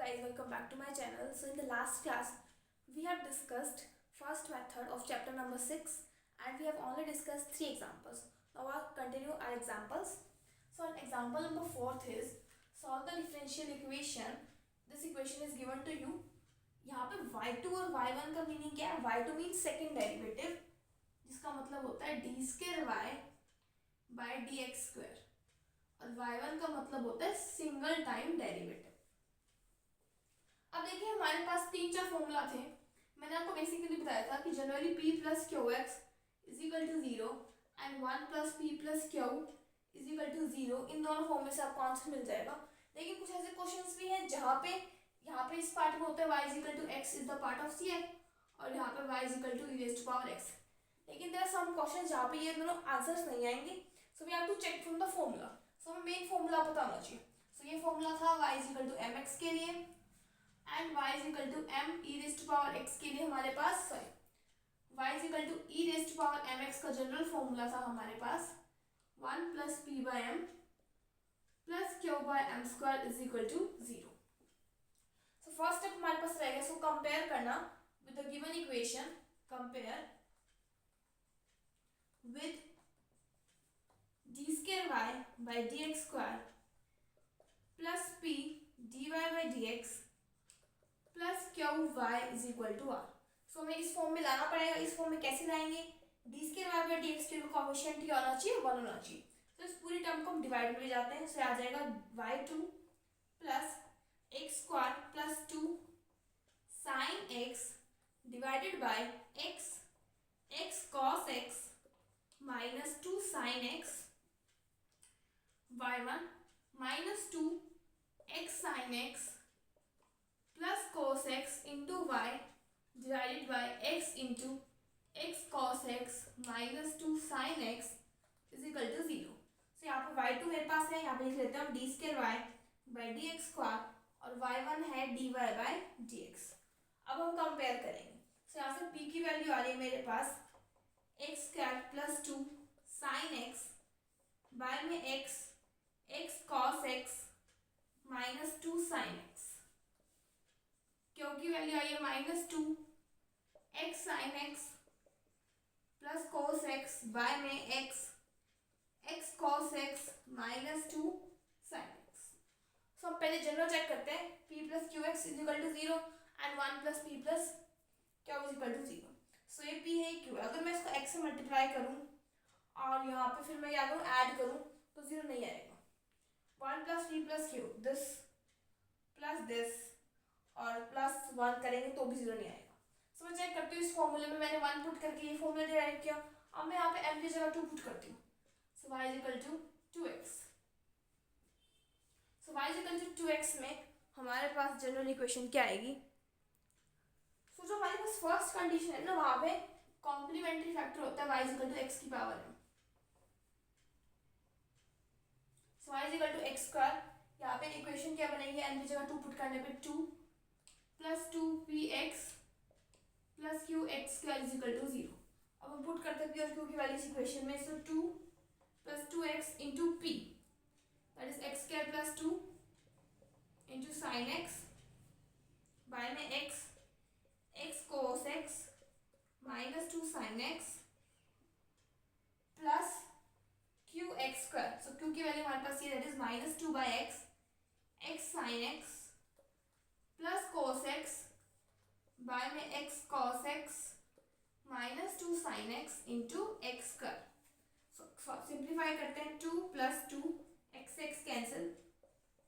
guys, welcome back to my channel. So in the last class we have discussed first method of chapter number 6 and we have only discussed 3 examples. Now I'll continue our examples. So an example number 4 is solve the differential equation. This equation is given to you. यहाँ पे y2 और y1 का meaning क्या है? y2 means second derivative जिसका मतलब होता है d square y by dx square और y1 का मतलब होता है सिंगल टाइम डेरिवेटिव. अब देखिए हमारे पास 3-4 फॉर्मूला थे. मैंने आपको बेसिकली बताया था कि generally p plus q x is equal to 0 and 1 plus p plus q is equal to 0. इन दोनों फॉर्म में से आपको आंसर मिल जाएगा. लेकिन कुछ ऐसे क्वेश्चंस भी हैं जहाँ पे यहाँ पे इस पार्ट में होता है y is equal to x is the part of c x और यहाँ पे y is equal to e raised to power x. लेकिन देयर आर सम क्वेश्चंस जहाँ पे ये दोनों आंसर्स नहीं आएंगे. So we have to check from the formula. So हमें मेन फॉर्मूला पता होना चाहिए. सो ये फॉर्मूला था y is equal to m x के लिए and y is equal to m e raised to power x के लिए हमारे पास y is equal to e raised to power m x का जनरल फॉर्मूला था हमारे पास 1 plus p by m plus q by m square is equal to 0. So first step हमारे पास रहेगा सो कंपेयर करना with the given equation. Compare with d square y by d x square plus p d y by d x plus q y is equal to r. So हमें इस form में लाना पड़ेगा. इस form में कैसे लाएंगे? D square y by d x के कोएफिशिएंट ही होना चाहिए 1 होना चाहिए. तो इस पूरी टर्म को हम डिवाइड में ले जाते हैं. इससे आ जाएगा y2 plus x square plus 2 sine x divided by x x cos x minus 2 sine x y1 minus 2 x sine x plus cos x into y divided by x into x cos x minus 2 sine x is equal to 0. So यहाँ पे y2 मेरे पास है. यहाँ पे लिख लेते हैं d square y by d x square और y1 है dy बाई डी एक्स. अब हम कंपेयर करेंगे. सो यहाँ से p की वैल्यू आ रही है मेरे पास x square plus 2 sine x by में x x cos x minus 2 sine x. Q की वैल्यू आई है minus 2 x sine x plus cos x by में x x cos x minus 2 sine x. So हम पहले general check करते हैं. p plus q x is equal to 0 and 1 plus p plus q is equal to 0. सो ये p है q. अगर मैं इसको x से मल्टीप्लाई करूं और यहाँ पे फिर मैं क्या करूँ ऐड करूं तो 0 नहीं आएगा. 1 plus p plus Q this और प्लस 1 करेंगे तो भी 0 नहीं आएगा. सो मैं चेक करती हूँ इस फॉर्मूले में मैंने 1 पुट करके ये फॉर्मूला डिराइव किया. अब मैं यहाँ पे m की जगह 2 पुट करती हूँ. So y is equal to 2x. So y is equal to 2x में हमारे पास जनरल इक्वेशन क्या आएगी? सो जो हमारे पास फर्स्ट कंडीशन है ना वहाँ पे कॉम्प्लीमेंट्री फैक्टर होता है y is equal to x की power m. So y is equal to x square. यहाँ पे इक्वेशन क्या बनेगी? n की जगह 2 पुट करने पे 2 plus 2px plus q x square is equal to 0. अब हम पुट करते हैं p और q की वैल्यू इस इक्वेशन में. So 2 plus 2x into p that is x square plus 2 into sine x by में x x cos x minus 2 sine x plus q x square. So q की value हमारे पास ये that is minus 2 by x x sine x plus cos x by में x cos x minus 2 sine x into x square. Simplify करते हैं. 2 plus 2 x x cancel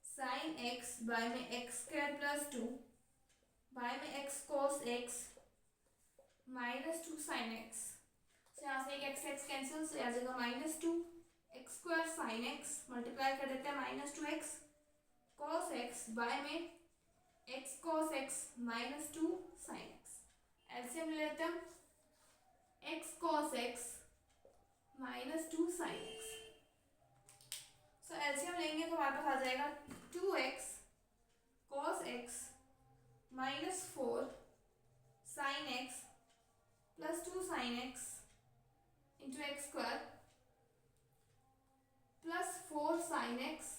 sine x by में x square plus 2 by में x cos x minus 2 sine x. So यहाँ से एक x x cancel. So आ जाएगा minus 2 x square sine x multiply कर देते हैं minus 2 x cos x by में x cos x minus 2 sine x. LCM ले लेते हैं. X cos x minus 2 sine x. So LCM लेंगे तो हमारे पास आ जाएगा 2x cos x minus 4 sign x plus 2 sine x into x square plus 4 sine x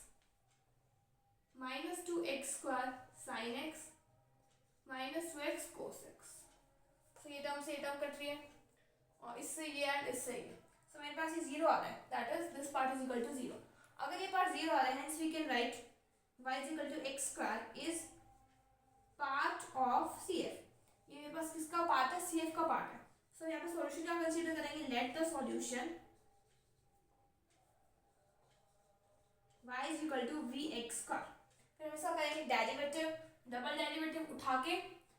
minus 2 x square sine x minus 2x cos x। तो ये term से ये term cut रही है और इससे ये एंड इससे ये, सो मेरे पास ये जीरो आ रहा है, that is this part is equal to zero. अगर ये पार्ट जीरो आ रहा है, hence we can write y is equal to x square is part of C F. ये मेरे पास किसका पार्ट है, सी एफ का पार्ट है। सो यहाँ पे सॉल्यूशन क्या कंसीडर करेंगे, let the solution y is equal to v x square. फिर हम इसका करेंगे डेरिवेटिव, डबल डेरिवेटिव उठा के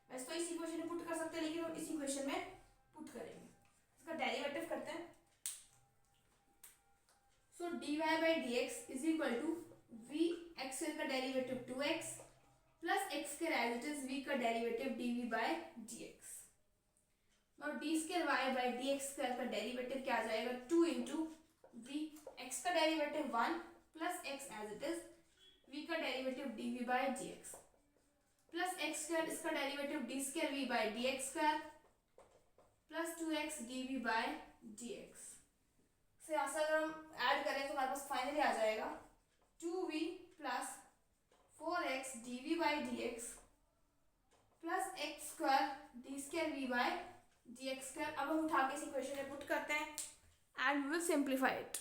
वैसे तो इस इक्वेशन में पुट कर सकते हैं, लेकिन हम इस इक्वेशन में पुट करेंगे। इसका डेरिवेटिव करते हैं। So dy by d x is equal to v x का डेरिवेटिव 2x प्लस एक्स के एज इट इज वी का derivative dv by d x. और d square y by d x square का derivative क्या आ जाएगा, 2 into v x का derivative 1 plus x as it is v का derivative dv by d x plus x square इसका derivative d square v by d x square plus 2x dv by d x. से यहाँ से अगर हम add करें तो हमारे पास फाइनली आ जाएगा 2v plus 4x dv by d x plus x square d square v by d x square. अब हम उठा के इस इक्वेशन में पुट करते हैं and we will simplify it.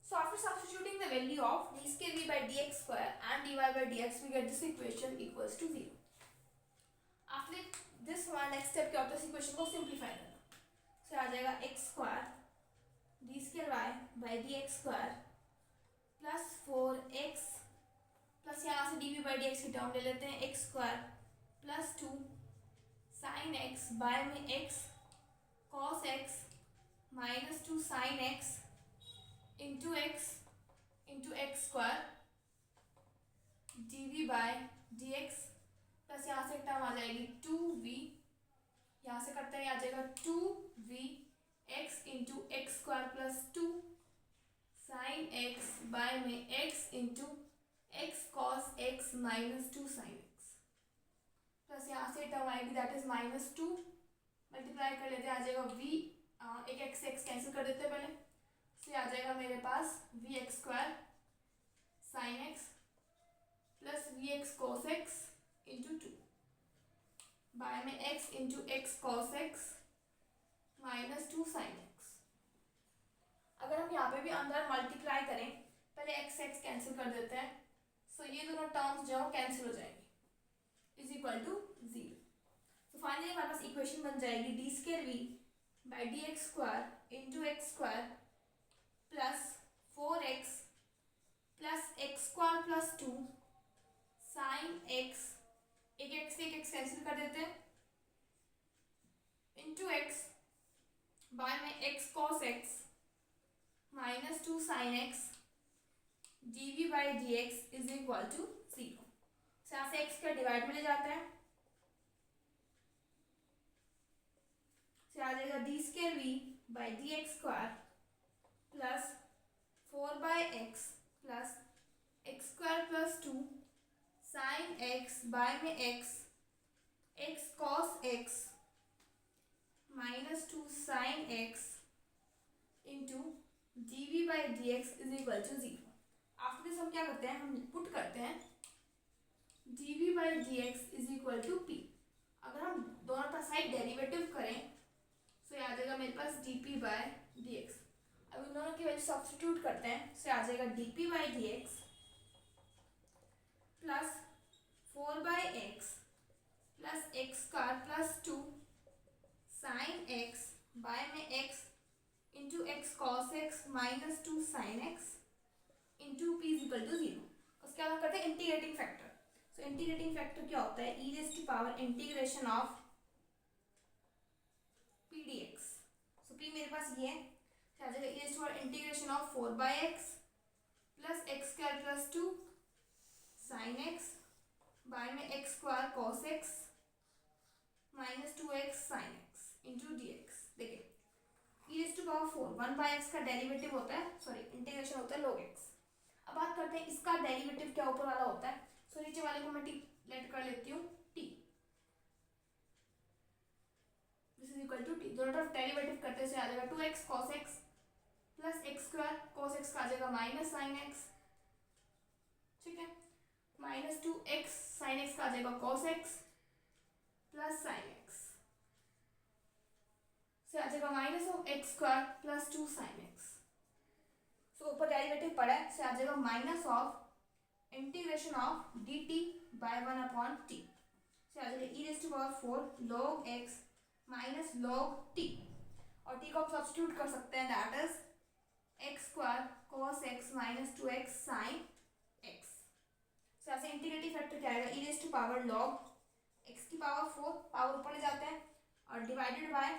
So after substituting the value of d square v by dx square and dy by dx, we get this equation equals to 0. After this one, next step क्या होता है, इस equation को simplify करना। So आ जाएगा x square d square y by dx square plus 4x plus यहाँ से dv by dx की टर्म ले लेते हैं x square plus 2 sin x by में x cos x minus 2 sin x into x square dv by dx plus यहाँ से term आ जाएगी 2v, यहाँ से करते हैं आ जाएगा 2v x into x square plus 2 sine x by में x into x cos x minus 2 sine x plus यहाँ से टर्म आएगी दैट इज माइनस 2, मल्टीप्लाई कर लेते हैं आ जाएगा v, एक x कैंसिल कर देते हैं पहले, से आ जाएगा मेरे पास v x square sine x plus v x cos x into 2 by में x into x cos x minus 2 sine x. अगर हम यहाँ पे भी अंदर मल्टीप्लाई करें, पहले x कैंसिल कर देते हैं, सो ये दोनों टर्म्स जो कैंसिल हो जाएंगी इज इक्वल टू 0। तो फाइनली हमारे पास इक्वेशन बन जाएगी d square v by d x square into x square plus 4x plus x square plus 2 sine x, एक x कैंसिल कर देते हैं इंटू एक्स बाय में x cos x minus 2 sine x dv by d x is equal to 0। यहाँ से x का divide में ले जाते हैं, से आ जाएगा d square v by d x square plus 4 by x plus x square plus 2 sine x by में x cos x minus 2 sine x into dv by d x is equal to 0। After this हम क्या करते हैं, हम put करते हैं dv by d x is equal to p। अगर हम दोनों का साइड डेरिवेटिव करें तो ये आ जाएगा मेरे पास dp बाई डी एक्स। अब इन दोनों की वैल्यू सब्स्टिट्यूट करते हैं, से आ जाएगा dp by d x plus 4 by x plus x square plus 2 sine x by में x into x cos x minus 2 sine x into p is equal to 0। उसके बाद हम करते हैं integrating factor. So integrating factor क्या होता है, e raise to power integration of p d x. So p मेरे पास ये है, आ जाएगा e raise to power integration of 4 by x plus x square plus 2 sine x by में x square cos x minus 2x sine x into d x. देखिए e raise to power 4 1 by x का derivative होता है, sorry integration होता है log x। अब बात करते हैं इसका डेरिवेटिव क्या ऊपर वाला होता है। सो नीचे वाले को मैं लेट कर लेती हूँ t, this is equal to t। दोनों तरफ डेरिवेटिव करते से आ जाएगा 2x cos x plus x square cos x का आ जाएगा माइनस साइन x, ठीक है, माइनस 2x जाएगा cos x प्लस sin x से आ जाएगा minus of x square plus 2 sin x। So ऊपर डेरिवेटिव पड़ा है से आ जाएगा minus of integration of dt by 1/t से आ जाएगा e raise to power 4 log x minus log t और t को आप सब्स्टिट्यूट कर सकते हैं that is x square cos x minus 2x sin x। So ऐसे इंटीग्रेटिव फैक्टर क्या आएगा e raise to power log x की पावर 4 पावर ऊपर ले जाते हैं और डिवाइडेड बाय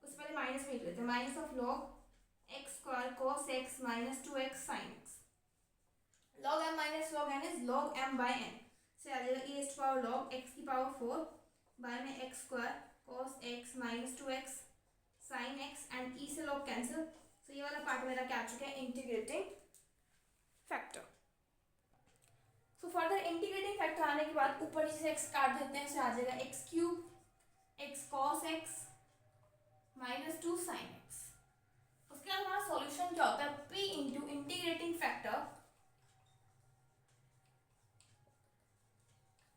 उससे पहले माइनस में लिख लेते हैं minus of log x square cos x minus 2x sin x। log m minus log n is log m by n से आ जाएगा e raise to power log x की पावर 4 बाय में x square cos x minus 2x sin x and e से log cancel. तो ये वाला part मेरा क्या आ चुका है integrating factor. So further integrating factor आने के बाद ऊपर से x काट देते हैं से आ जाएगा x cube x cos x minus 2 sin x। उसके बाद हमारा सॉल्यूशन क्या होता है p into integrating factor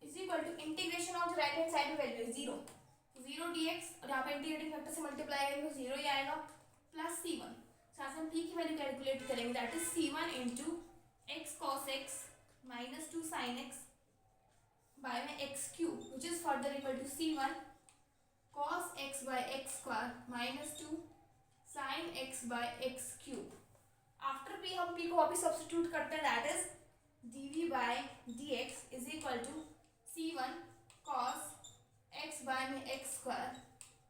is equal to integration of the right hand side में वैल्यू है 0 dx और यहाँ पे इंटीग्रेटिंग फैक्टर से मल्टीप्लाई करेंगे तो 0 ही आएगा प्लस c1। साथ में p की वैल्यू कैलकुलेट करेंगे that is c1 into x cos x minus 2 sin x by में x cube which is further equal to c1 cos x by x square minus 2 sin x by x cube। After p हम p को वापस substitute करते हैं that is dv by dx is equal to c1 cos x by में x square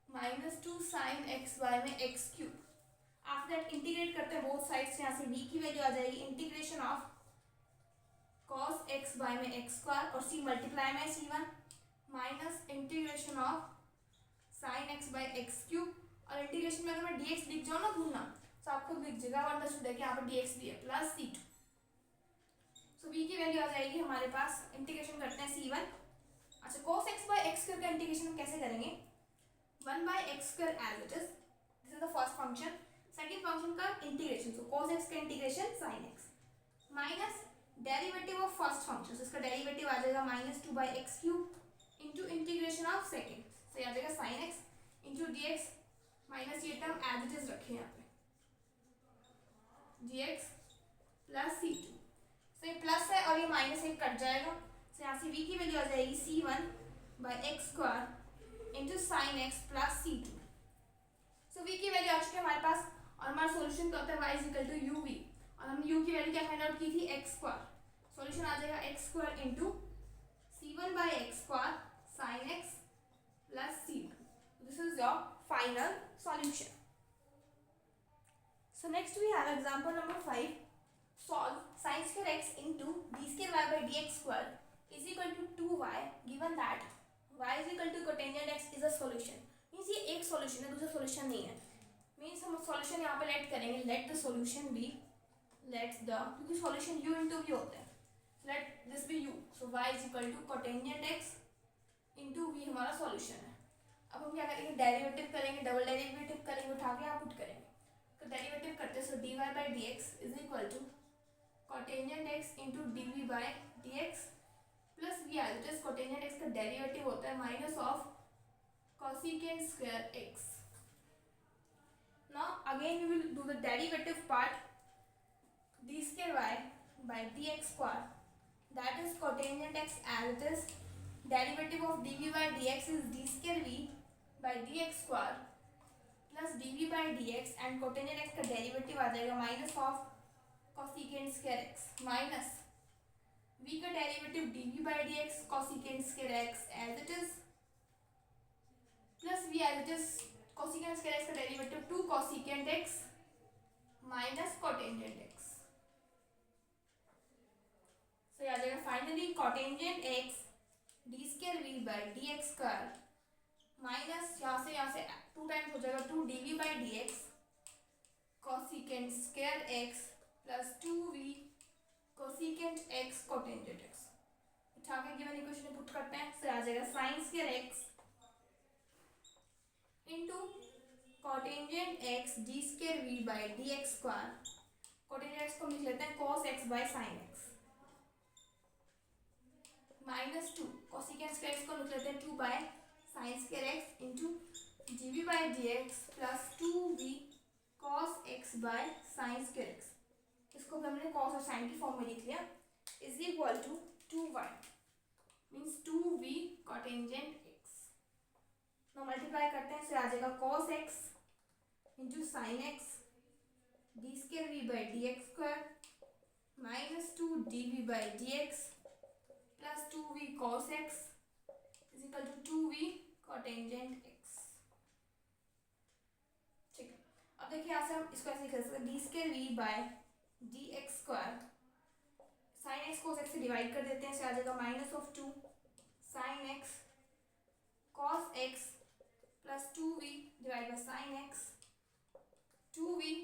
minus 2 sin x by में x cube। After that integrate करते हैं both sides से यहाँ से v की वैल्यू आ जाएगी integration of cos x by में x square और c मल्टीप्लाई में c1 minus integration of sin x by x cube और इंटीग्रेशन में अगर मैं dx लिख जाऊँ ना भूलना तो आप खुद लिख जाएगा वन अंडरस्टूड है कि यहाँ पर dx भी है प्लस c2। सो v की वैल्यू आ जाएगी हमारे पास इंटीग्रेशन करते हैं c1। अच्छा cos x by x square का इंटीग्रेशन हम कैसे करेंगे 1 by x square as it is this is the first function. Second function का इंटीग्रेशन सो cos x का integration sin x minus derivative of first function इसका derivative आ जाएगा minus 2 by x cube into integration of second तो आ जाएगा sin x into dx minus ये term as it is रखे यहाँ पे dx प्लस c2। तो ये प्लस है और ये माइनस एक कट जाएगा तो यहाँ से v की वैल्यू आ जाएगी c1 by x square into sin x plus c2। So v की वैल्यू आ चुकी है हमारे पास और हमारा सोल्यूशन क्या होता है y is equal to uv और हमने u की वैल्यू क्या फाइंड आउट की थी x स्क्वायर। सोल्यूशन आ जाएगा x square into c1 by x square sin x plus c2. This is your final solution. So next we have example number 5. Solve sin square x into d square y by dx square is equal to 2y given that y is equal to cotangent x is a solution. Means ये एक solution है दूसरा solution नहीं है। Means हम solution यहाँ पे let करेंगे let the solution be let the क्योंकि solution u into v होता है let this be u. So y is equal to cotangent x into v हमारा सॉल्यूशन है। अब हम क्या करेंगे डेरिवेटिव करेंगे डबल डेरिवेटिव करेंगे उठा के आप पुट करेंगे तो डेरिवेटिव करते हैं so dy by d x is equal to cotangent x into d v by d x plus v are just cotangent x का डेरिवेटिव होता है minus of cosecant square x। Now again we will do the derivative part d square y by dx square that is cotangent x as it is derivative of dv by dx is d square v by dx square plus dv by dx and cotangent x का derivative आ जाएगा minus of cosecant square x minus v का derivative dv by dx cosecant square x as it is plus v as it is cosecant square x का derivative 2 cosecant x minus cotangent x। सो आ जाएगा finally cotangent x d square v by dx square minus यहाँ से 2 times हो जाएगा 2 dv by dx cosecant square x plus 2v cosecant x cotangent x उठा के given equation में put करते हैं तो आ जाएगा sin square x into cotangent x d square v by dx square cotangent x को लिख लेते हैं cos x by sin x minus two cosecant square x को लिख लेते हैं 2 by sine square x into d v by d x plus 2v cos x by sine square x, इसको भी हमने कॉस और साइन की फॉर्म में लिख लिया, is equal to 2y means 2v cotangent x. तो मल्टीप्लाई करते हैं, इससे आ जाएगा cos x into sine x d square v by d x square minus 2 d v by d x plus 2v cos x is equal to 2v cotangent x। ठीक है, अब देखिए यहाँ से हम इसको ऐसे लिख सकते हैं d square v by d x square, sine x cos x से डिवाइड कर देते हैं, इससे आ जाएगा minus of 2 sine x cos x plus 2v divide by sine x 2v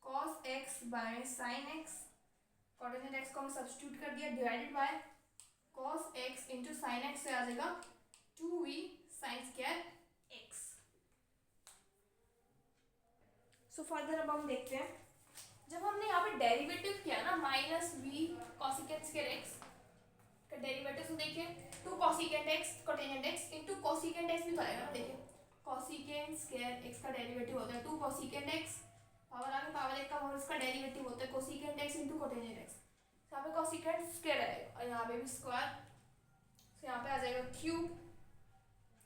cos x by sine x, cotangent x को हमने substitute कर दिया, divided by cos x into sine x से आ जाएगा 2v sine square x। So further अब हम देखते हैं, जब हमने यहाँ पे डेरिवेटिव किया ना minus v cosecant square x का डेरिवेटिव, तो देखिए 2 cosecant x cotangent x into cosecant x भी तो आएगा ना, देखिए कोसिकेंड स्क्वायर x का डेरिवेटिव होता है 2 कोसिकेंड x, पावर आगे पावर 1 का पावर इसका डेरिवेटिव होता है cosecant x into cotangent x, यहाँ पे कोसिकेंड स्क्वायर आएगा और यहाँ पे भी स्क्वायर, तो यहाँ पे आ जाएगा क्यूब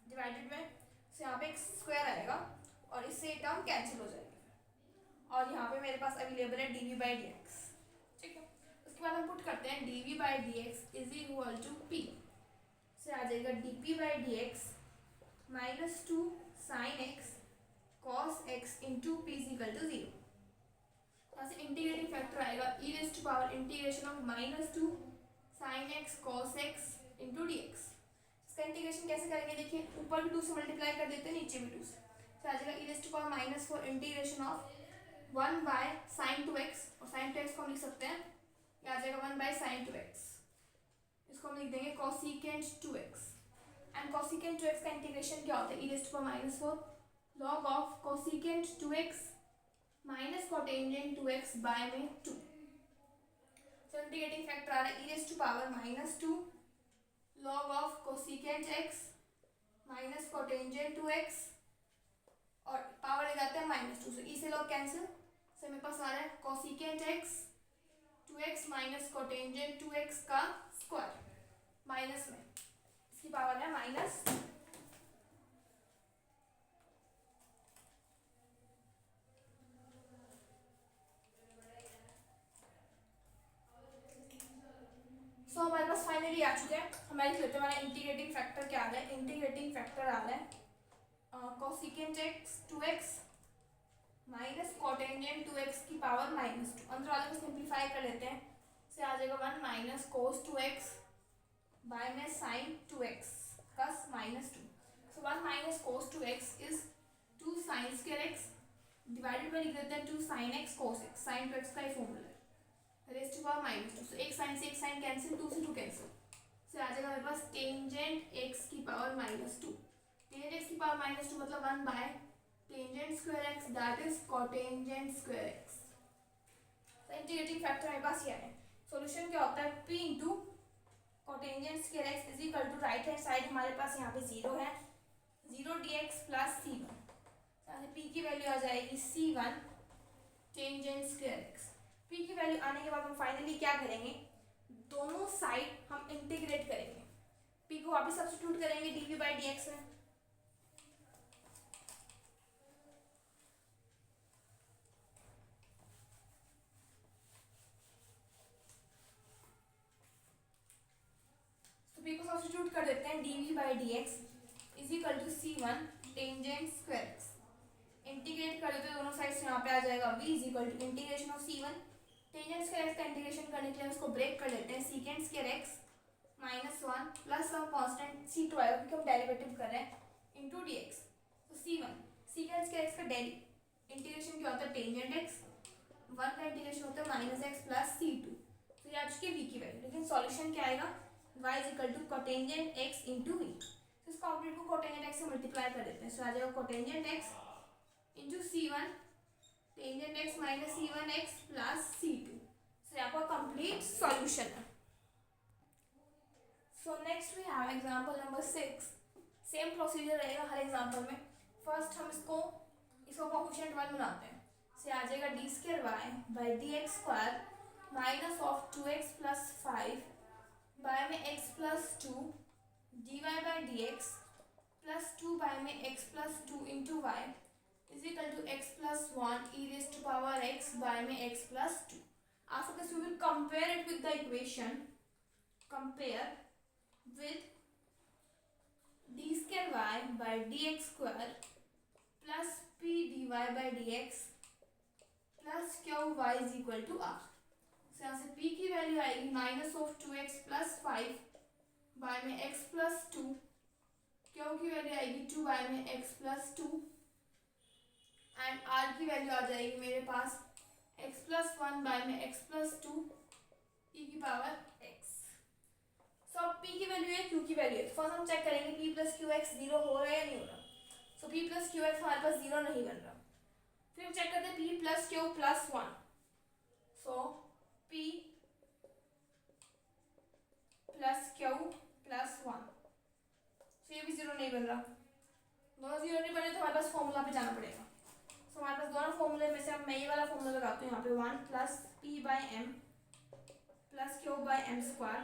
डिवाइडेड में, तो यहाँ पे एक स्क्वायर आएगा और इससे टर्म कैंसिल हो जाएगी, और यहाँ पे मेरे पास अवेलेबल है d v by d x. ठीक है, उसके बाद हम पुट करते हैं d v by d x is equal to p, से आ जाएगा d p by d x minus 2 sine x cos x into p is equal to 0। यहाँ से इंटीग्रेटिंग फैक्टर आएगा e raise to power integration of minus 2 sine x cos x into d x. इसका integration कैसे करेंगे, देखिए ऊपर भी 2 से मल्टीप्लाई कर देते हैं, नीचे भी 2 से, तो आ जाएगा e raise to power minus 4 integration of 1 by sine 2x, और साइन 2x को हम लिख सकते हैं, ये आ जाएगा 1 बाय साइन 2x, इसको हम लिख देंगे cosecant 2x, and cosecant 2x का इंटीग्रेशन क्या होता है, e raise to power minus 4 log of cosecant 2x minus cotangent 2x by में 2। तो इंटीग्रेटिंग फैक्टर आ रहा है e raise to power minus 2 log of cosecant x minus cotangent 2x, और पावर ले जाते हैं माइनस 2 से, ई से लॉग कैंसिल, से मेरे पास आ रहा है cosecant x 2x minus cotangent 2x का स्क्वायर माइनस में, इसकी पावर है माइनस, सो हमारे पास फाइनली आ चुके हैं, हमारे लिख लेते हैं हमारा इंटीग्रेटिंग फैक्टर क्या आ रहा है, इंटीग्रेटिंग फैक्टर आ रहा है cosecant x 2x minus cotangent 2x की पावर माइनस 2, अंदर वाले को सिंप्लीफाई कर लेते हैं, से आ जाएगा 1 माइनस कोस 2x बाय में साइन 2x का minus 2, so 1 minus cos 2x is 2 sign square x divided by लिख देते हैं 2 साइन x कोस x, साइन 2x का ही फॉर्मूला है रेज़ टू पावर माइनस 2, सो एक साइन से एक साइन कैंसिल, 2 से 2 कैंसिल, से आ जाएगा मेरे पास टेंजेंट x की पावर माइनस 2, टेंजेंट x की पावर माइनस 2 मतलब 1 by tangent square x that is cotangent square x। तो इंटीग्रेटिंग फैक्टर मेरे पास ये है, सॉल्यूशन क्या होता है p into cotangent square x is equal to right hand side हमारे पास यहाँ पे 0 है, 0 dx प्लस c1, p की वैल्यू आ जाएगी c1 tangent square x। p की वैल्यू आने के बाद हम फाइनली क्या करेंगे, दोनों साइड हम इंटीग्रेट करेंगे, p को वापस सब्स्टिट्यूट करेंगे dv बाई dx में, तो p को सब्स्टिट्यूट कर देते हैं dv by dx is equal to c1 tangent square x, integrate कर देते हैं दोनों साइड से, यहाँ पे आ जाएगा v is equal to integration of c1 tangent square x का इंटीग्रेशन करने के लिए उसको ब्रेक कर लेते हैं, secant square x minus 1 plus some constant c2 आएगा क्योंकि हम डेरिवेटिव कर रहे हैं इनटू dx, तो c1 सीकेंड स्क्वायर x का इंटीग्रेशन क्या होता है टेंजेंट x, 1 का इंटीग्रेशन होता है माइनस x प्लस c2, तो ये आ चुकी है v की वैल्यू, लेकिन सॉल्यूशन क्या आएगा y is equal to cotangent x into v, तो इस कंप्लीट को कोटेंजेंट x से मल्टीप्लाई कर देते हैं, सो आ जाएगा cotangent x into c1 tangent x minus c1 x plus c2, so यहाँ पर कंप्लीट सॉल्यूशन है। So next we have example number 6. Same procedure रहेगा हर एग्जांपल में. फर्स्ट हम इसको कोफिशिएंट 1 बनाते हैं. से आ जाएगा d square y by d x square minus of 2x plus 5 by में x plus 2 d y by d x plus 2 by में x plus 2 into y is equal to x plus 1 e raise to power x by में x plus 2. After this we will compare it with the equation. Compare with d square y by dx square plus p dy by dx plus q y is equal to r. So यहाँ से p की value आएगी minus of 2x plus 5 by में x plus 2. q की value आएगी 2 by में x plus 2 and r की value आ जाएगी मेरे पास x प्लस 1 बाय में x प्लस 2 e की पावर x. सो अब p की वैल्यू है q की वैल्यू है. फर्स्ट हम चेक करेंगे p plus q x zero हो रहा है या नहीं हो रहा. सो p प्लस क्यू एक्स हमारे पास जीरो नहीं बन रहा. फिर हम चेक करते हैं p प्लस क्यू प्लस 1. सो p प्लस क्यू प्लस 1. सो ये भी जीरो नहीं बन रहा. दोनों जीरो नहीं बने तो हमारे पास फॉर्मूला पे जाना पड़ेगा. तो हमारे पास दोनों फॉर्मूले में से अब मैं ये वाला फॉर्मूला लगाती हूँ यहाँ पे 1 plus p by m plus q by m square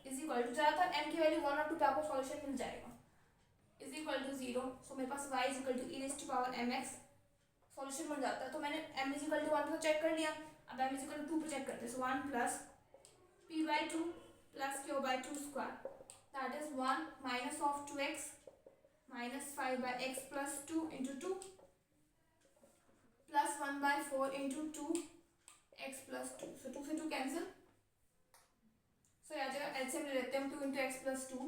is equal to ज़्यादातर एम की वैल्यू 1 और 2 पे आपको सॉल्यूशन मिल जाएगा इज इक्वल टू 0. सो मेरे पास y is equal to e raise to power m x solution बन जाता है. तो मैंने m इज इक्वल टू 1 पे चेक कर लिया. अब m इज इक्वल टू 2 पे चेक करते हैं. सो 1 plus p by 2 plus q by 2 square that is 1 minus of 2x minus 5 by x plus 2 into 2 plus 1 by 4 into 2 x plus 2. सो 2 से 2 cancel. So आ जाएगा एलसीएम ले लेते हैं हम 2 इंटू एक्स प्लस 2.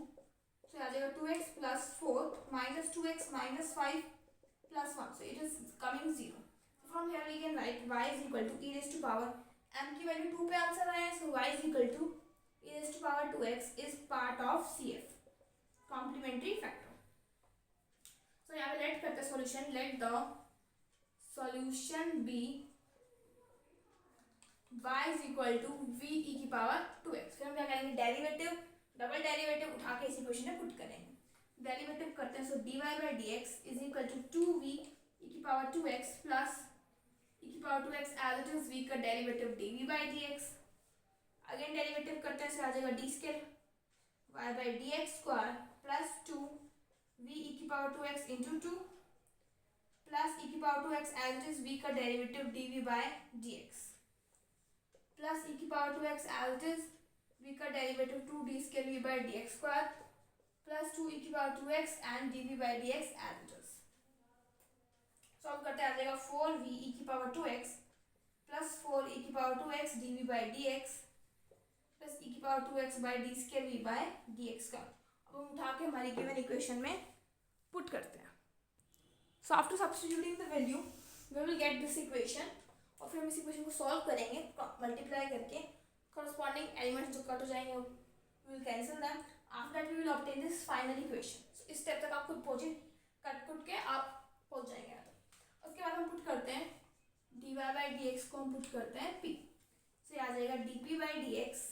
सो आ जाएगा 2x plus 4 minus 2x minus 5 plus 1. So it is coming 0. From here we can write y is equal to e raise to power m की value 2 पे आंसर आया है. So y is equal to e raise to power 2x is part of CF complementary factor. So यहाँ पे let करते हैं solution. Late the solution be y is equal to v e की power 2x. फिर हम क्या करेंगे derivative double derivative उठा के इस इक्वेशन में पुट करेंगे. डेरिवेटिव करते हैं. So dy by d x is equal to 2v e की पावर 2x प्लस e की power 2x as it is v का derivative dv by dx. Again derivative करते हैं. आ जाएगा d square y by d x square plus 2v e की power 2x into 2 plus e की power 2x as it is v का derivative dv by dx plus e की power 2x as it is v का derivative 2d square v by dx square plus 2 e की power 2x and dv by dx as it is. Solve करते आ जाएगा 4v e की power 2x plus 4 e की power 2x dv by dx plus e की power 2x by d square v by dx का. अब हम उठा के हमारी गिवन इक्वेशन में पुट करते हैं. So after substituting the value, we will get this equation. और फिर हम इस इक्वेशन को सॉल्व करेंगे मल्टीप्लाई करके. corresponding एलिमेंट्स जो कट हो जाएंगे we will cancel them. After that we will obtain this final equation. So इस स्टेप तक आप खुद पहुँचे कट कुट के आप पहुँच जाएंगे यहाँ तक. उसके बाद हम पुट करते हैं dy बाई डी एक्स को हम पुट करते हैं p से आ जाएगा dp by d x.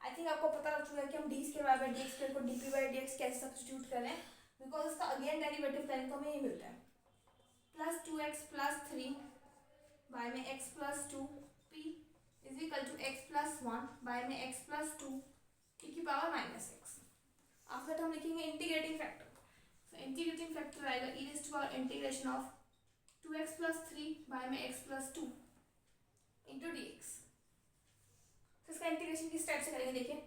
I think आपको पता लग चुका है कि हम d square by d x को dp बाई डी एक्स कैसे सब्स्टिट्यूट करें बिकॉज इसका अगेन डेरिवेटिव करें तो हमें ये मिलता है प्लस 2x प्लस 3 बाय में x plus 2 p is equal to x plus 1 by में x प्लस 2 e की पावर माइनस x. आफ्टर हम लिखेंगे integrating factor. So integrating factor आएगा e raise to power integration of 2x plus 3 by में x plus 2 into dx. तो इसका integration किस type से करेंगे देखिए.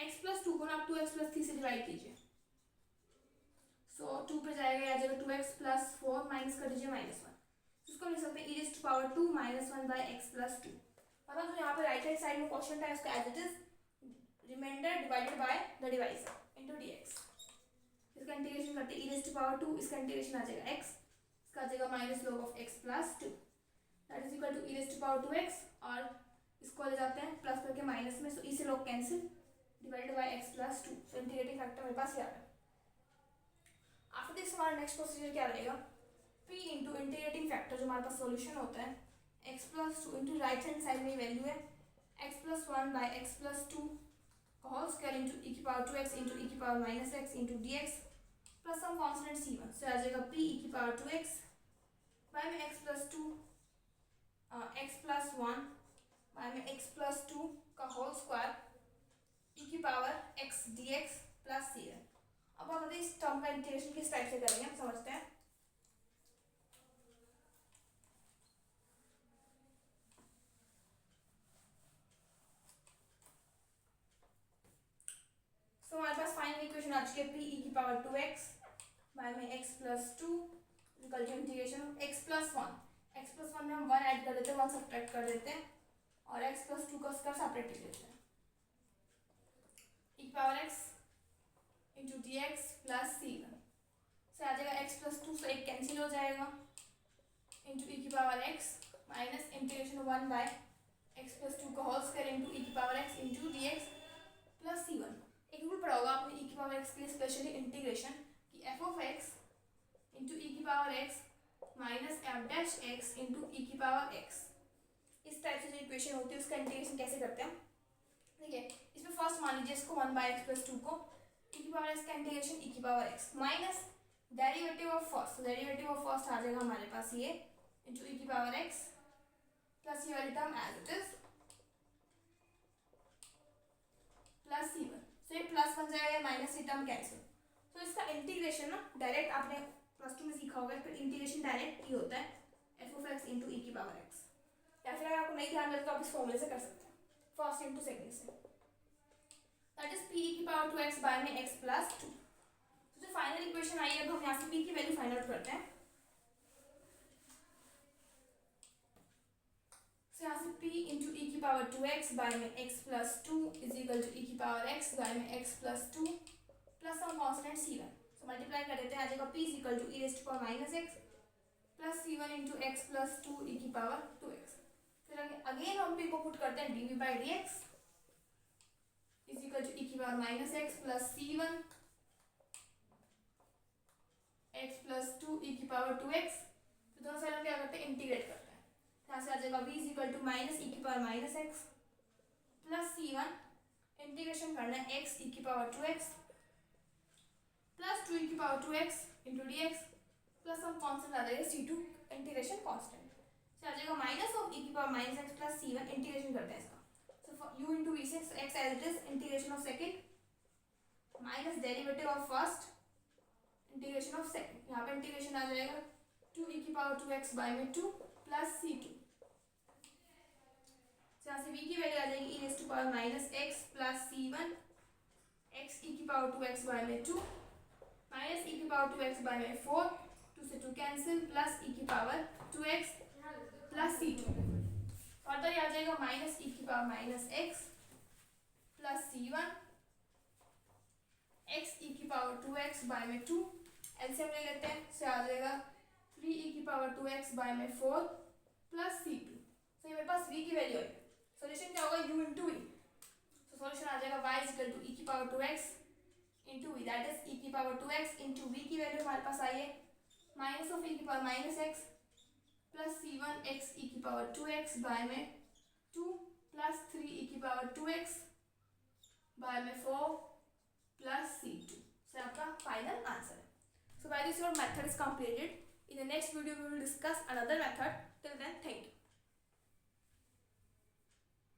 x प्लस 2 को ना आप 2x प्लस 3 से डिवाइड कीजिए. सो 2 पे जाएगा आ जाएगा 2x प्लस 4 माइनस कर दीजिए माइनस 1. इसको लिख सकते हैं e raise to power 2 minus 1 by x plus 2. मतलब जो यहाँ पे राइट हैंड साइड में क्वेश्चन है उसका as it is remainder divided by the divisor into dx. इसका इंटीग्रेशन करते हैं ई रेज़ टू पावर 2. इसका इंटीग्रेशन आ जाएगा x. इसका आ जाएगा minus log of x plus 2 that is equal to e raise to power 2x. और इसको ले जाते हैं प्लस करके माइनस में. सो ई से log cancel divided by x plus 2. So integrating factor मेरे पास ये आ रहा है. आफ्टर दिस हमारा नेक्स्ट प्रोसीजर क्या रहेगा. p इंटू इंटीग्रेटिंग फैक्टर जो हमारे पास सॉल्यूशन होता है x plus 2 into right hand side में वैल्यू है x plus 1 by x plus 2 का होल स्क्वायर इंटू ई की पावर 2x इंटू ई की power minus x into dx plus some constant c1 से आ जाएगा p ई की power 2x by में x plus 2 x plus 1 by में x plus 2 का होल स्क्वायर ई की power x dx plus c1। अब हम इस टर्म का इंटीग्रेशन किस टाइप से करेंगे हम समझते हैं। तो हमारे पास फाइनल इक्वेशन आ चुकी है p ई की पावर 2x बाय में x plus 2 equal to integration x plus 1 में हम 1 ऐड कर देते हैं 1 सब्ट्रैक्ट कर देते हैं और x प्लस 2 का स्क्वायर सेपरेट लिख लेते हैं ई की power x into d x plus c1 से आ जाएगा x प्लस 2 से एक कैंसिल हो जाएगा इंटू ई की power x minus integration 1 by x plus 2 का होल स्क्वायर इंटू ई की power x into d x plus c1। एक रूल पढ़ा होगा आपने ई की पावर x के लिए स्पेशली इंटीग्रेशन कि f of x into e की power x minus f dash x into e की पावर x। इस टाइप से जो इक्वेशन होती है उसका इंटीग्रेशन कैसे करते हैं ठीक है। इसमें फर्स्ट मान लीजिए इसको 1 बाय एक्स प्लस 2 को ई की पावर x का इंटीग्रेशन ई की power x minus derivative of first आ जाएगा हमारे पास ये इंटू ई की पावर x प्लस ये वाली term as it is plus c1। तो ये प्लस बन जाएगा माइनस ये टर्म कैंसिल। तो इसका इंटीग्रेशन ना डायरेक्ट आपने प्लस 2 में सीखा होगा फिर इंटीग्रेशन डायरेक्ट ही होता है F of x into e की पावर एक्स या फिर अगर आपको नहीं ध्यान रहे तो आप इस फॉर्मूले से कर सकते हैं first into second say that is p e की पावर 2x बाय में x प्लस 2। तो जो फाइनल इक्वेशन आई है अब हम यहाँ से p की वैल्यू फाइंड आउट करते हैं। तो यहाँ से p इंटू ई की पावर 2x बाय में x plus 2 is equal to e की पावर x बाय में x plus 2 plus some constant c1। So multiply कर देते हैं आ जाएगा p is equal to e raise to power minus x plus c1 into x plus 2 e की power 2x। फिर again हम p को पुट करते हैं dv by dx is equal to e की power minus x plus c1 x plus 2 e की power 2x। तो दोनों साइड में क्या करते हैं इंटीग्रेट करते हैं। यहाँ से आ जाएगा v is equal to minus e की power minus x plus c1 integration करना है x ई की पावर 2x प्लस 2 ई की power 2x into dx plus हम कांस्टेंट आ जाएगा c2 इंटीग्रेशन कांस्टेंट से आ जाएगा माइनस ऑफ ई की power minus x plus c1 integration करते हैं इसका। सो u इंटू v से x as it is integration of second minus derivative of first integration of second. यहाँ पे इंटीग्रेशन आ जाएगा 2 ई की पावर 2x बाय में 2 प्लस c2। यहाँ से v की वैल्यू आ जाएगी e raise to power minus x plus c1 x e की पावर 2x बाय में 2 माइनस ई की पावर 2x बाय में 4 2 से 2 कैंसिल प्लस ई की पावर 2x प्लस c2। और तो ये आ जाएगा माइनस ई की power minus x plus c1 x e की पावर 2x बाय में 2 एलसीएम ले लेते हैं से आ जाएगा 3 ई की पावर 2x बाय में 4 प्लस c2। तो ये मेरे पास v की वैल्यू है। सॉल्यूशन क्या होगा u इंटू v। तो सॉल्यूशन आ जाएगा y इक्वल टू ई की power 2x into v that is e की पावर 2x इंटू v की वैल्यू हमारे पास आई है माइनस ऑफ ई की power minus x plus c1 x e की पावर 2x बाय में 2 प्लस 3 ई की पावर 2x बाय में 4 प्लस c2। So आपका फाइनल आंसर है। So by this your method is completed. In the next video we will discuss another method. Till then, thank you.